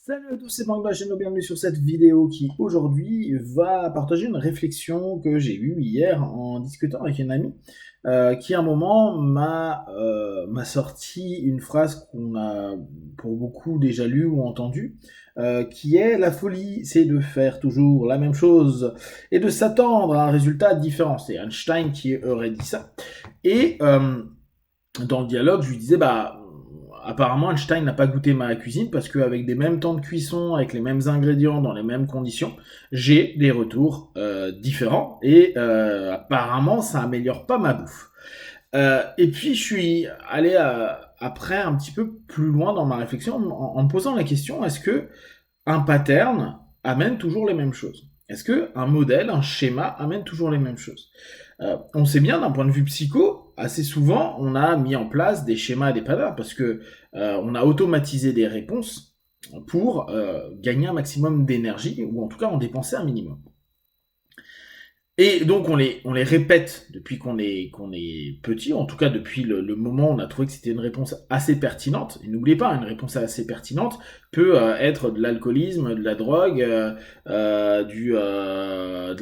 Salut à tous, c'est Marc de la chaîne, bienvenue sur cette vidéo qui aujourd'hui va partager une réflexion que j'ai eue hier en discutant avec une amie qui à un moment m'a sorti une phrase qu'on a pour beaucoup déjà lue ou entendue, qui est: la folie c'est de faire toujours la même chose et de s'attendre à un résultat différent. C'est Einstein qui aurait dit ça. Et dans le dialogue, je lui disais, apparemment, Einstein n'a pas goûté ma cuisine parce qu'avec des mêmes temps de cuisson, avec les mêmes ingrédients, dans les mêmes conditions, j'ai des retours différents et apparemment, ça améliore pas ma bouffe. Et puis, je suis allé après un petit peu plus loin dans ma réflexion en me posant la question: est-ce que un pattern amène toujours les mêmes choses? Est-ce que un modèle, un schéma amène toujours les mêmes choses? On sait bien, d'un point de vue psycho, assez souvent, on a mis en place des schémas et des patterns parce que on a automatisé des réponses pour gagner un maximum d'énergie ou en tout cas en dépenser un minimum. Et donc on les répète depuis qu'on est petit, en tout cas depuis le moment où on a trouvé que c'était une réponse assez pertinente. Et n'oubliez pas, une réponse assez pertinente peut être de l'alcoolisme, de la drogue, de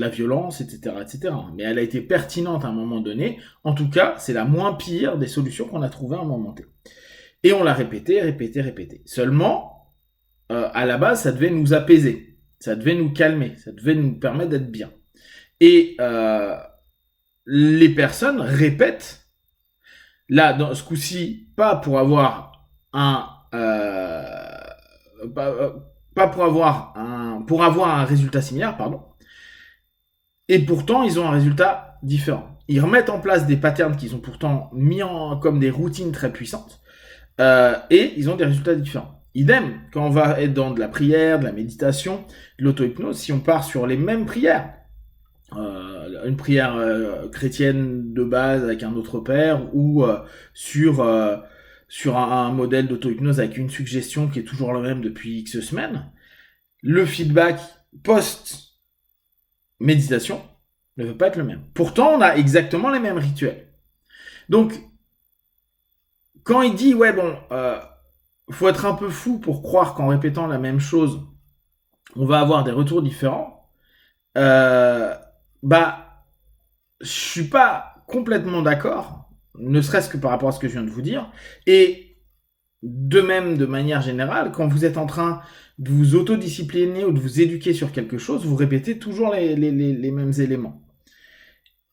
la violence, etc., etc. Mais elle a été pertinente à un moment donné. En tout cas, c'est la moins pire des solutions qu'on a trouvées à un moment T. Et on l'a répété, répété, répété. Seulement, à la base, ça devait nous apaiser, ça devait nous calmer, ça devait nous permettre d'être bien. Et les personnes répètent, là, dans ce coup-ci, pas pour avoir un, pour avoir un résultat similaire, pardon. Et pourtant, ils ont un résultat différent. Ils remettent en place des patterns qu'ils ont pourtant mis comme des routines très puissantes, et ils ont des résultats différents. Idem, quand on va être dans de la prière, de la méditation, de l'auto-hypnose, si on part sur les mêmes prières, une prière chrétienne de base avec un autre père ou sur un modèle d'auto-hypnose avec une suggestion qui est toujours la même depuis X semaines, le feedback post-méditation ne veut pas être le même. Pourtant, on a exactement les mêmes rituels. Donc, quand il dit, faut être un peu fou pour croire qu'en répétant la même chose, on va avoir des retours différents, je suis pas complètement d'accord, ne serait-ce que par rapport à ce que je viens de vous dire. Et de même, de manière générale, quand vous êtes en train de vous autodiscipliner ou de vous éduquer sur quelque chose, vous répétez toujours les mêmes éléments.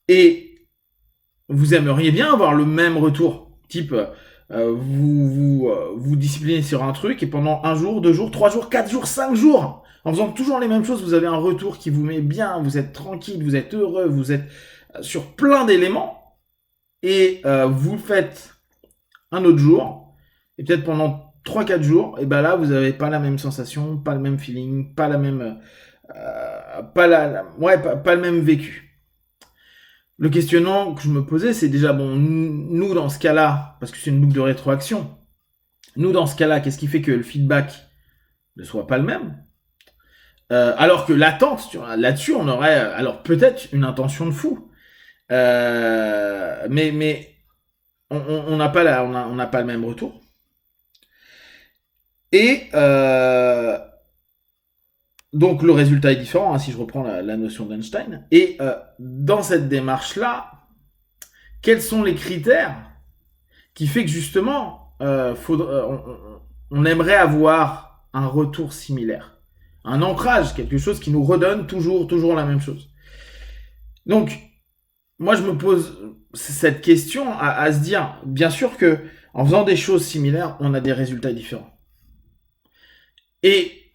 Et vous aimeriez bien avoir le même retour. Type, vous disciplinez sur un truc et pendant 1 jour, 2 jours, 3 jours, 4 jours, 5 jours, en faisant toujours les mêmes choses, vous avez un retour qui vous met bien, vous êtes tranquille, vous êtes heureux, vous êtes sur plein d'éléments, et vous le faites un autre jour, et peut-être pendant 3-4 jours, et ben là, vous n'avez pas la même sensation, pas le même feeling, pas la même... pas le même vécu. Le questionnement que je me posais, c'est déjà, nous, dans ce cas-là, parce que c'est une boucle de rétroaction, nous, dans ce cas-là, qu'est-ce qui fait que le feedback ne soit pas le même? Alors que l'attente, là-dessus, on aurait alors peut-être une intention de fou. Mais on n'a pas le même retour. Et donc le résultat est différent, hein, si je reprends la notion d'Einstein. Et dans cette démarche-là, quels sont les critères qui fait que justement, on aimerait avoir un retour similaire, un ancrage, quelque chose qui nous redonne toujours la même chose. Donc, moi, je me pose cette question à se dire, bien sûr que en faisant des choses similaires, on a des résultats différents. Et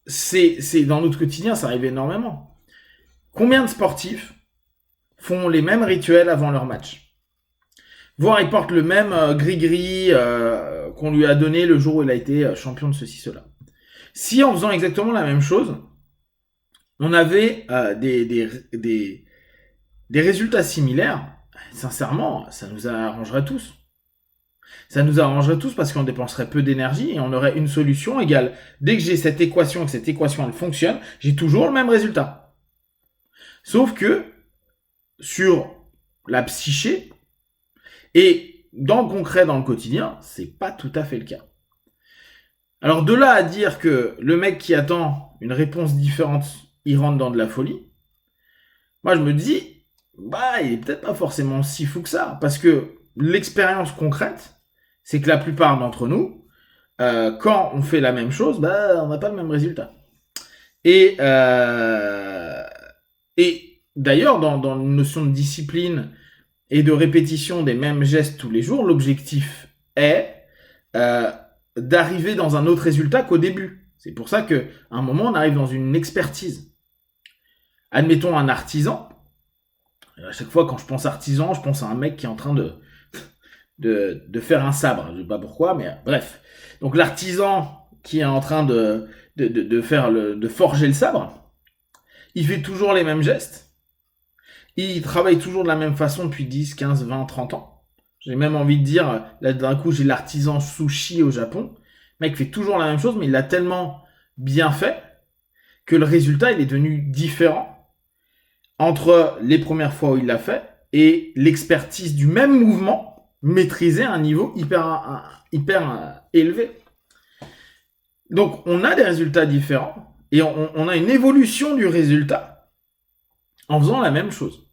c'est dans notre quotidien, ça arrive énormément. Combien de sportifs font les mêmes rituels avant leur match? Voire ils portent le même gris-gris qu'on lui a donné le jour où il a été champion de ceci, cela. Si en faisant exactement la même chose, on avait des résultats similaires, sincèrement, ça nous arrangerait tous. Ça nous arrangerait tous parce qu'on dépenserait peu d'énergie et on aurait une solution égale. Dès que j'ai cette équation et que cette équation elle fonctionne, j'ai toujours le même résultat. Sauf que sur la psyché et dans le concret, dans le quotidien, c'est pas tout à fait le cas. Alors de là à dire que le mec qui attend une réponse différente, il rentre dans de la folie, moi je me dis, bah il est peut-être pas forcément si fou que ça, parce que l'expérience concrète, c'est que la plupart d'entre nous, quand on fait la même chose, bah on n'a pas le même résultat. Et d'ailleurs, dans une notion de discipline et de répétition des mêmes gestes tous les jours, l'objectif est d'arriver dans un autre résultat qu'au début. C'est pour ça qu'à un moment, on arrive dans une expertise. Admettons un artisan. À chaque fois, quand je pense artisan, je pense à un mec qui est en train de faire un sabre. Je ne sais pas pourquoi, mais bref. Donc l'artisan qui est en train de forger le sabre, il fait toujours les mêmes gestes. Il travaille toujours de la même façon depuis 10, 15, 20, 30 ans. J'ai même envie de dire, là d'un coup j'ai l'artisan sushi au Japon. Le mec fait toujours la même chose, mais il l'a tellement bien fait que le résultat il est devenu différent entre les premières fois où il l'a fait et l'expertise du même mouvement maîtrisé à un niveau hyper élevé. Donc on a des résultats différents et on a une évolution du résultat en faisant la même chose.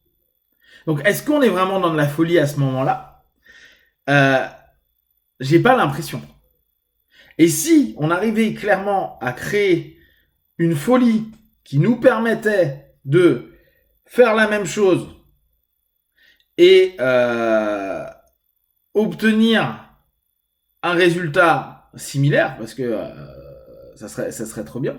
Donc est-ce qu'on est vraiment dans de la folie à ce moment-là ? J'ai pas l'impression. Et si on arrivait clairement à créer une folie qui nous permettait de faire la même chose et obtenir un résultat similaire, parce que ça serait trop bien,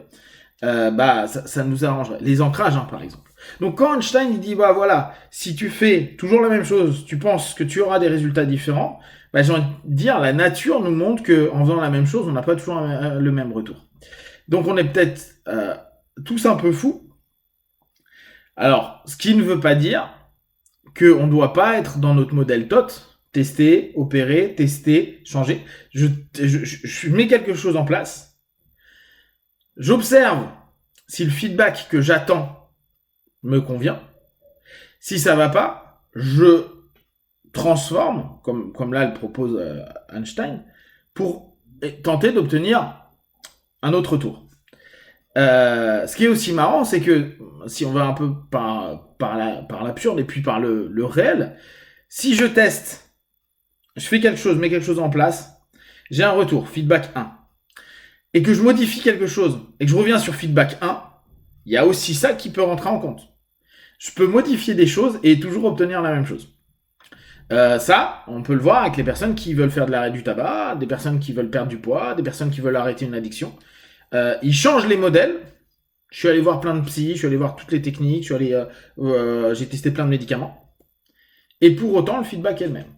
bah ça nous arrangerait. Les ancrages, hein, par exemple. Donc quand Einstein il dit bah voilà, si tu fais toujours la même chose, tu penses que tu auras des résultats différents, bah j'ai envie de dire la nature nous montre que en faisant la même chose, on n'a pas toujours le même retour. Donc on est peut-être tous un peu fous. Alors, ce qui ne veut pas dire qu'on ne doit pas être dans notre modèle TOT, tester, opérer, tester, changer. Je mets quelque chose en place. J'observe si le feedback que j'attends me convient. Si ça va pas, je transforme, comme là le propose Einstein, pour tenter d'obtenir un autre tour. Ce qui est aussi marrant, c'est que si on va un peu par l'absurde et puis par le réel, si je teste, je fais quelque chose, mets quelque chose en place, j'ai un retour, feedback 1, et que je modifie quelque chose, et que je reviens sur feedback 1, il y a aussi ça qui peut rentrer en compte. Je peux modifier des choses et toujours obtenir la même chose. Ça, on peut le voir avec les personnes qui veulent faire de l'arrêt du tabac, des personnes qui veulent perdre du poids, des personnes qui veulent arrêter une addiction. Ils changent les modèles. Je suis allé voir plein de psy, je suis allé voir toutes les techniques, j'ai testé plein de médicaments. Et pour autant, le feedback est le même.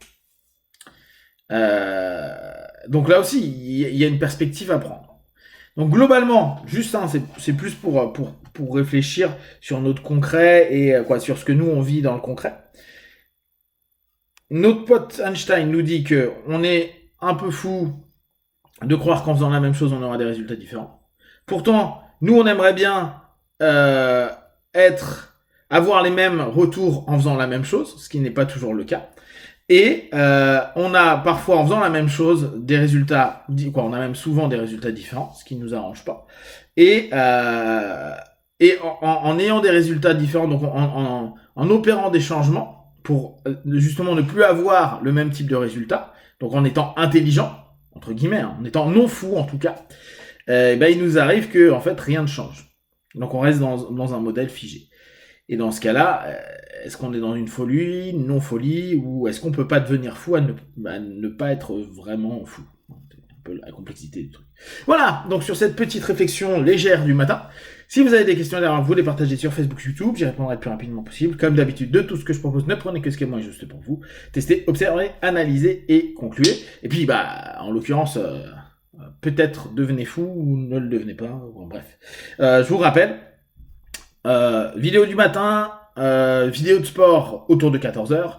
Donc là aussi, il y a une perspective à prendre. Donc globalement, juste hein, c'est plus pour réfléchir sur notre concret et sur ce que nous on vit dans le concret. Notre pote Einstein nous dit que on est un peu fou de croire qu'en faisant la même chose, on aura des résultats différents. Pourtant, nous on aimerait bien avoir les mêmes retours en faisant la même chose, ce qui n'est pas toujours le cas. Et on a parfois, en faisant la même chose, des résultats, on a même souvent des résultats différents, ce qui ne nous arrange pas. Et en ayant des résultats différents, donc en opérant des changements pour justement ne plus avoir le même type de résultat, donc en étant intelligent, entre guillemets, hein, en étant non fou en tout cas, il nous arrive que en fait rien ne change. Donc on reste dans un modèle figé. Et dans ce cas-là, est-ce qu'on est dans une folie, une non-folie, ou est-ce qu'on peut pas devenir fou à ne pas être vraiment fou? C'est un peu la complexité du truc. Voilà, donc sur cette petite réflexion légère du matin, si vous avez des questions derrière vous, les partagez sur Facebook, YouTube, j'y répondrai le plus rapidement possible. Comme d'habitude, de tout ce que je propose, ne prenez que ce qui est moi juste pour vous. Testez, observez, analysez et concluez. Et puis, en l'occurrence, peut-être devenez fou ou ne le devenez pas. Bon, bref. Je vous rappelle, vidéo du matin, vidéo de sport autour de 14h,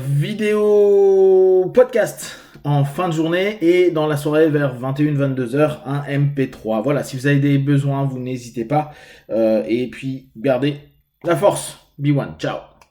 vidéo podcast en fin de journée et dans la soirée vers 21-22h un MP3. Voilà, si vous avez des besoins, vous n'hésitez pas. Et puis, gardez la force. Be one. Ciao.